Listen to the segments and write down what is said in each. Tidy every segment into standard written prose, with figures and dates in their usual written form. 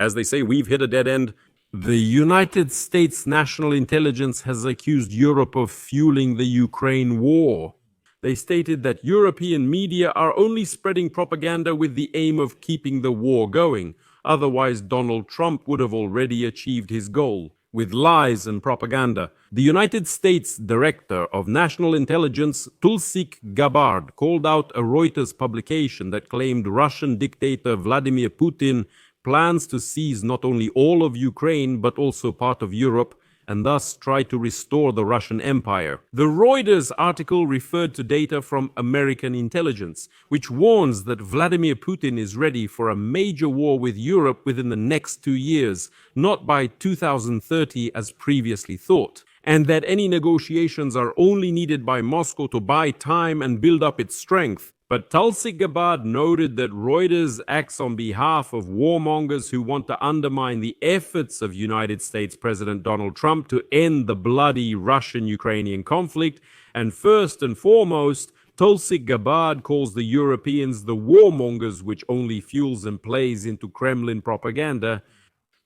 As they say, we've hit a dead end. The United States National Intelligence has accused Europe of fueling the Ukraine war. They stated that European media are only spreading propaganda with the aim of keeping the war going. Otherwise, Donald Trump would have already achieved his goal. With lies and propaganda, the United States Director of National Intelligence, Tulsi Gabbard, called out a Reuters publication that claimed Russian dictator Vladimir Putin plans to seize not only all of Ukraine but also part of Europe and thus try to restore the Russian Empire. The Reuters article referred to data from American intelligence, which warns that Vladimir Putin is ready for a major war with Europe within the next 2 years, not by 2030 as previously thought, and that any negotiations are only needed by Moscow to buy time and build up its strength. But Tulsi Gabbard noted that Reuters acts on behalf of warmongers who want to undermine the efforts of United States President Donald Trump to end the bloody Russian-Ukrainian conflict, and first and foremost, Tulsi Gabbard calls the Europeans the warmongers, which only fuels and plays into Kremlin propaganda.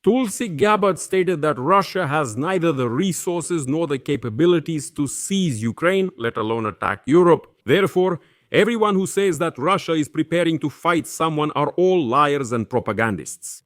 Tulsi Gabbard stated that Russia has neither the resources nor the capabilities to seize Ukraine, let alone attack Europe. Therefore, everyone who says that Russia is preparing to fight someone are all liars and propagandists.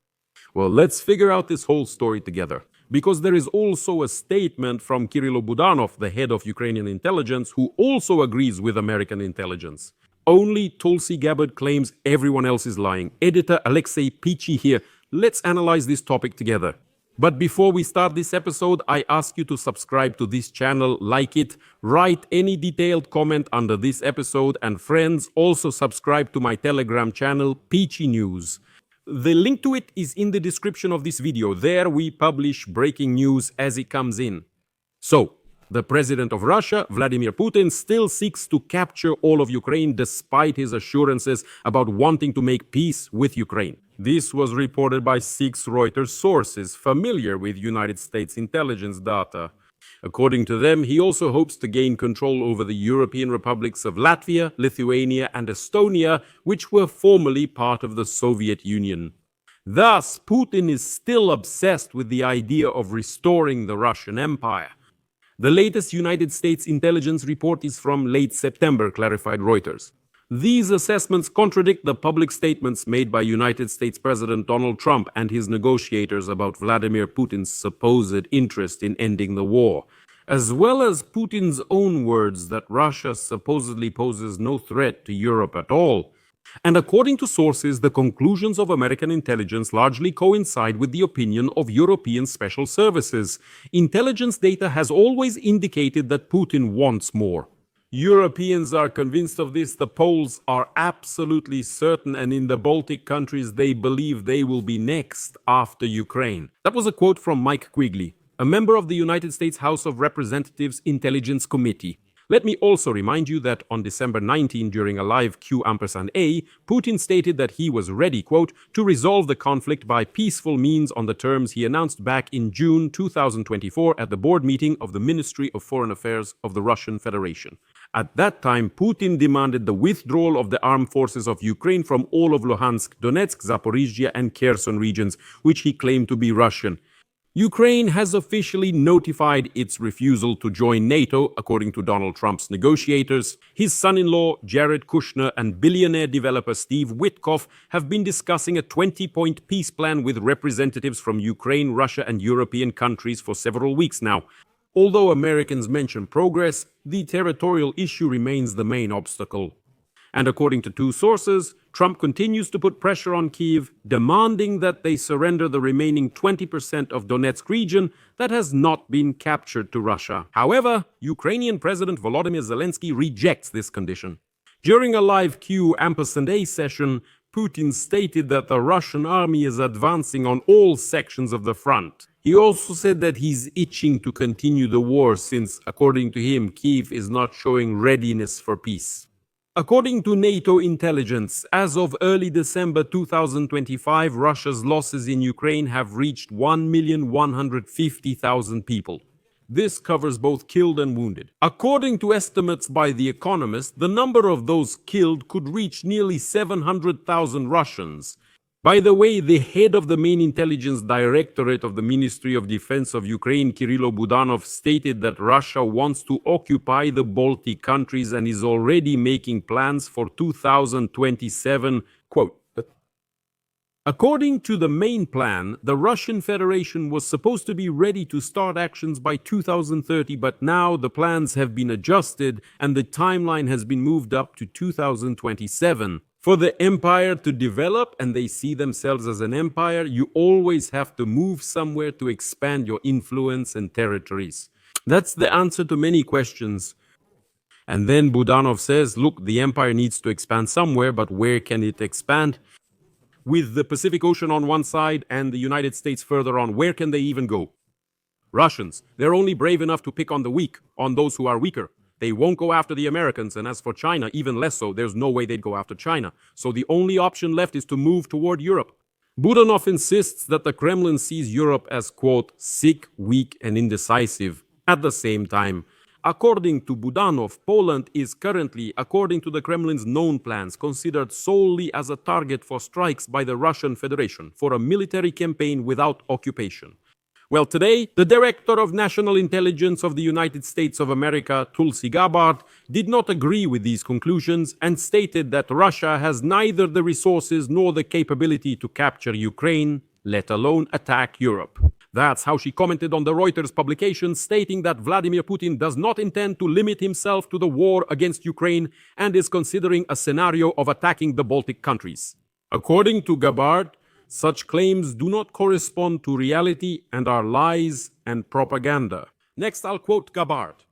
Well, let's figure out this whole story together, because there is also a statement from Kirill Budanov, the head of Ukrainian intelligence, who also agrees with American intelligence. Only Tulsi Gabbard claims everyone else is lying. Editor Alexei Pechiy here. Let's analyze this topic together. But before we start this episode, I ask you to subscribe to this channel, like it, write any detailed comment under this episode, and friends, also subscribe to my Telegram channel, Pechiy News. The link to it is in the description of this video. There we publish breaking news as it comes in. So, the president of Russia, Vladimir Putin, still seeks to capture all of Ukraine despite his assurances about wanting to make peace with Ukraine. This was reported by 6 Reuters sources familiar with United States intelligence data. According to them, he also hopes to gain control over the European republics of Latvia, Lithuania, and Estonia, which were formerly part of the Soviet Union. Thus, Putin is still obsessed with the idea of restoring the Russian Empire. The latest United States intelligence report is from late September, clarified Reuters. These assessments contradict the public statements made by United States President Donald Trump and his negotiators about Vladimir Putin's supposed interest in ending the war, as well as Putin's own words that Russia supposedly poses no threat to Europe at all. And according to sources, the conclusions of American intelligence largely coincide with the opinion of European special services. Intelligence data has always indicated that Putin wants more. Europeans are convinced of this. The Poles are absolutely certain, and in the Baltic countries they believe they will be next after Ukraine. That was a quote from Mike Quigley, a member of the United States House of Representatives Intelligence Committee. Let me also remind you that on December 19, during a live Q&A, Putin stated that he was ready, quote, to resolve the conflict by peaceful means on the terms he announced back in June 2024 at the board meeting of the Ministry of Foreign Affairs of the Russian Federation. At that time, Putin demanded the withdrawal of the armed forces of Ukraine from all of Luhansk, Donetsk, Zaporizhia, and Kherson regions, which he claimed to be Russian. Ukraine has officially notified its refusal to join NATO, according to Donald Trump's negotiators. His son-in-law, Jared Kushner, and billionaire developer Steve Witkoff have been discussing a 20-point peace plan with representatives from Ukraine, Russia, and European countries for several weeks now. Although Americans mention progress, the territorial issue remains the main obstacle. And according to 2 sources, Trump continues to put pressure on Kyiv, demanding that they surrender the remaining 20% of Donetsk region that has not been captured to Russia. However, Ukrainian President Volodymyr Zelensky rejects this condition. During a live Q&A session, Putin stated that the Russian army is advancing on all sections of the front. He also said that he's itching to continue the war since, according to him, Kyiv is not showing readiness for peace. According to NATO intelligence, as of early December 2025, Russia's losses in Ukraine have reached 1,150,000 people. This covers both killed and wounded. According to estimates by The Economist, the number of those killed could reach nearly 700,000 Russians. By the way, the head of the main intelligence directorate of the Ministry of Defense of Ukraine, Budanov, stated that Russia wants to occupy the Baltic countries and is already making plans for 2027. Quote, according to the main plan, the Russian Federation was supposed to be ready to start actions by 2030, but now the plans have been adjusted and the timeline has been moved up to 2027. For the empire to develop, and they see themselves as an empire, you always have to move somewhere to expand your influence and territories. That's the answer to many questions. And then Budanov says, look, the empire needs to expand somewhere, but where can it expand? With the Pacific Ocean on one side and the United States further on, where can they even go? Russians, they're only brave enough to pick on the weak, on those who are weaker. They won't go after the Americans, and as for China, even less so. There's no way they'd go after China. So the only option left is to move toward Europe. Budanov insists that the Kremlin sees Europe as, quote, sick, weak, and indecisive. At the same time, according to Budanov, Poland is currently, according to the Kremlin's known plans, considered solely as a target for strikes by the Russian Federation for a military campaign without occupation. Well, today, the Director of National Intelligence of the United States of America, Tulsi Gabbard, did not agree with these conclusions and stated that Russia has neither the resources nor the capability to capture Ukraine, let alone attack Europe. That's how she commented on the Reuters publication, stating that Vladimir Putin does not intend to limit himself to the war against Ukraine and is considering a scenario of attacking the Baltic countries. According to Gabbard, such claims do not correspond to reality and are lies and propaganda. Next, I'll quote Gabbard.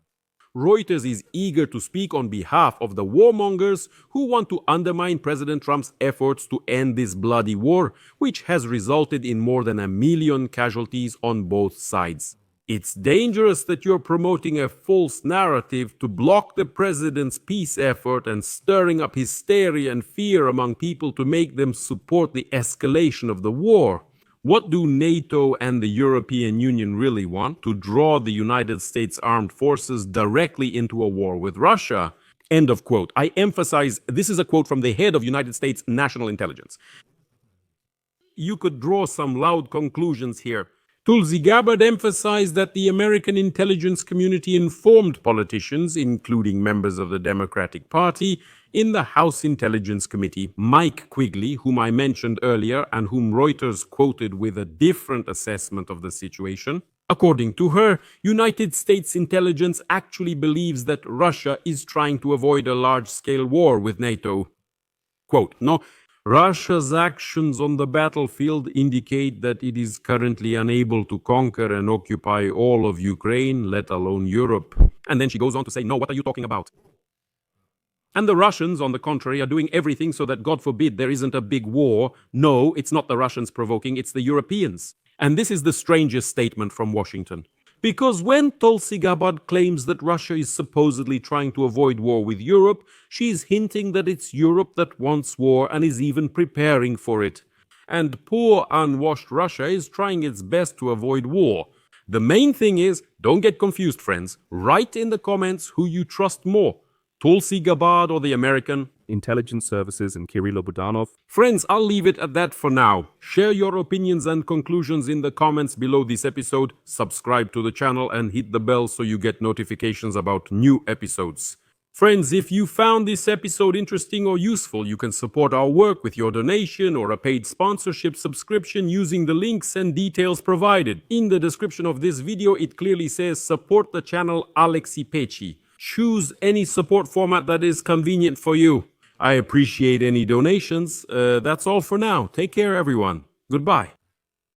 Reuters is eager to speak on behalf of the warmongers who want to undermine President Trump's efforts to end this bloody war, which has resulted in more than 1 million casualties on both sides. It's dangerous that you're promoting a false narrative to block the president's peace effort and stirring up hysteria and fear among people to make them support the escalation of the war. What do NATO and the European Union really want? To draw the United States armed forces directly into a war with Russia? End of quote. I emphasize, this is a quote from the head of United States National Intelligence. You could draw some loud conclusions here. Tulsi Gabbard emphasized that the American intelligence community informed politicians, including members of the Democratic Party, in the House Intelligence Committee. Mike Quigley, whom I mentioned earlier and whom Reuters quoted with a different assessment of the situation. According to her, United States intelligence actually believes that Russia is trying to avoid a large-scale war with NATO. Quote, no, Russia's actions on the battlefield indicate that it is currently unable to conquer and occupy all of Ukraine, let alone Europe. And then she goes on to say, no, what are you talking about? And the Russians, on the contrary, are doing everything so that, God forbid, there isn't a big war. No, it's not the Russians provoking, it's the Europeans. And this is the strangest statement from Washington. Because when Tulsi Gabbard claims that Russia is supposedly trying to avoid war with Europe, she is hinting that it's Europe that wants war and is even preparing for it. And poor unwashed Russia is trying its best to avoid war. The main thing is, don't get confused, friends. Write in the comments who you trust more, Tulsi Gabbard or the American Intelligence Services and Budanov. Friends, I'll leave it at that for now. Share your opinions and conclusions in the comments below this episode, subscribe to the channel and hit the bell so you get notifications about new episodes. Friends, if you found this episode interesting or useful, you can support our work with your donation or a paid sponsorship subscription using the links and details provided. In the description of this video, it clearly says support the channel Alexei Pechiy. Choose any support format that is convenient for you. I appreciate any donations. That's all for now. Take care, everyone. Goodbye.